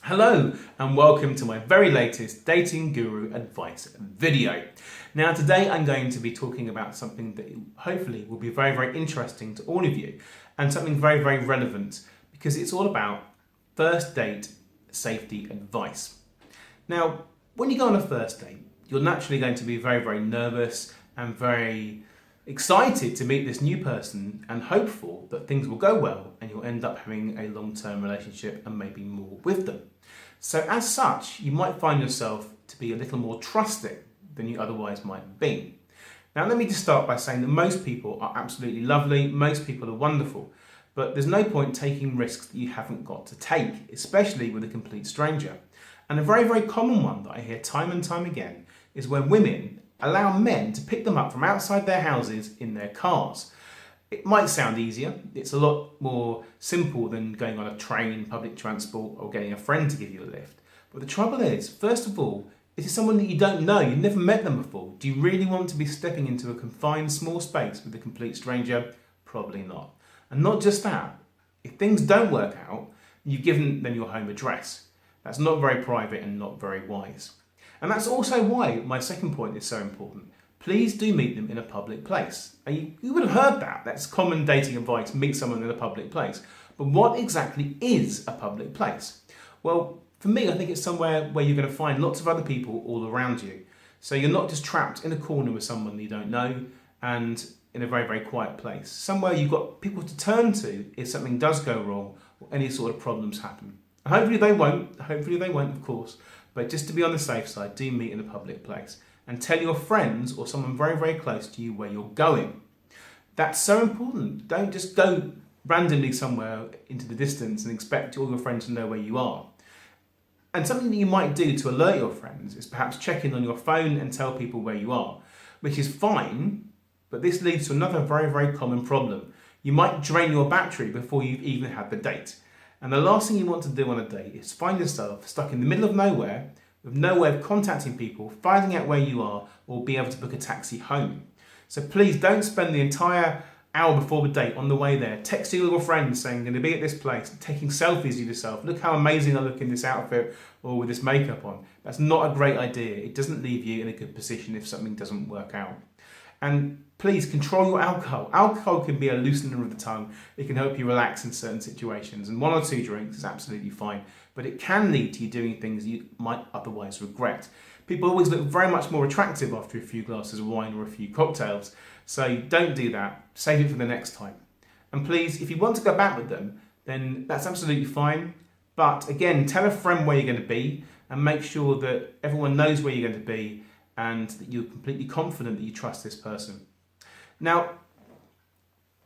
Hello and welcome to my very latest Dating Guru advice video. Now today I'm going to be talking about something that hopefully will be very interesting to all of you and something very relevant because it's all about first date safety advice. Now when you go on a first date you're naturally going to be very nervous and very excited to meet this new person and hopeful that things will go well and you'll end up having a long-term relationship and maybe more with them. So as such, you might find yourself to be a little more trusting than you otherwise might have been. Now let me just start by saying that most people are absolutely lovely, most people are wonderful, but there's no point taking risks that you haven't got to take, especially with a complete stranger. And a very common one that I hear time and time again is when women allow men to pick them up from outside their houses in their cars. It might sound easier, it's a lot more simple than going on a train, public transport or getting a friend to give you a lift. But the trouble is, first of all, this is someone that you don't know, you've never met them before. Do you really want to be stepping into a confined small space with a complete stranger? Probably not. And not just that, if things don't work out, you've given them your home address. That's not very private and not very wise. And that's also why my second point is so important. Please do meet them in a public place. And you would have heard that. That's common dating advice, meet someone in a public place. But what exactly is a public place? Well, for me, I think it's somewhere where you're going to find lots of other people all around you. So you're not just trapped in a corner with someone you don't know and in a very quiet place. Somewhere you've got people to turn to if something does go wrong or any sort of problems happen. And hopefully they won't, of course. But just to be on the safe side, do meet in a public place and tell your friends or someone very close to you where you're going. That's so important. Don't just go randomly somewhere into the distance and expect all your friends to know where you are. And something that you might do to alert your friends is perhaps check in on your phone and tell people where you are, which is fine, but this leads to another very common problem. You might drain your battery before you've even had the date. And the last thing you want to do on a date is find yourself stuck in the middle of nowhere with no way of contacting people, finding out where you are, or be able to book a taxi home. So please don't spend the entire hour before the date on the way there texting all your friends saying, I'm going to be at this place, taking selfies of yourself, look how amazing I look in this outfit or with this makeup on. That's not a great idea. It doesn't leave you in a good position if something doesn't work out. And please control your alcohol. Alcohol can be a loosener of the tongue. It can help you relax in certain situations. And 1 or 2 drinks is absolutely fine. But it can lead to you doing things you might otherwise regret. People always look very much more attractive after a few glasses of wine or a few cocktails. So don't do that. Save it for the next time. And please, if you want to go back with them, then that's absolutely fine. But again, tell a friend where you're going to be and make sure that everyone knows where you're going to be and that you're completely confident that you trust this person. Now,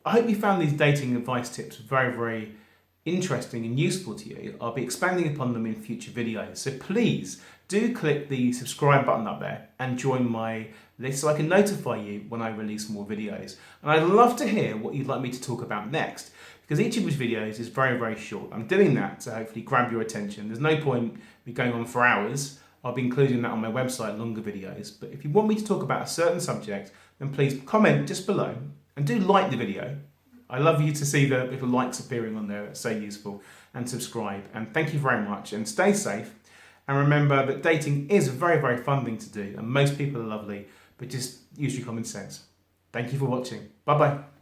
I hope you found these dating advice tips very interesting and useful to you. I'll be expanding upon them in future videos. So please do click the subscribe button up there and join my list so I can notify you when I release more videos. And I'd love to hear what you'd like me to talk about next because each of these videos is very short. I'm doing that to hopefully grab your attention. There's no point me going on for hours. I'll be including that on my website, longer videos. But if you want me to talk about a certain subject, then please comment just below and do like the video. I love you to see the little likes appearing on there. It's so useful. And subscribe. And thank you very much. And stay safe. And remember that dating is a very fun thing to do. And most people are lovely. But just use your common sense. Thank you for watching. Bye-bye.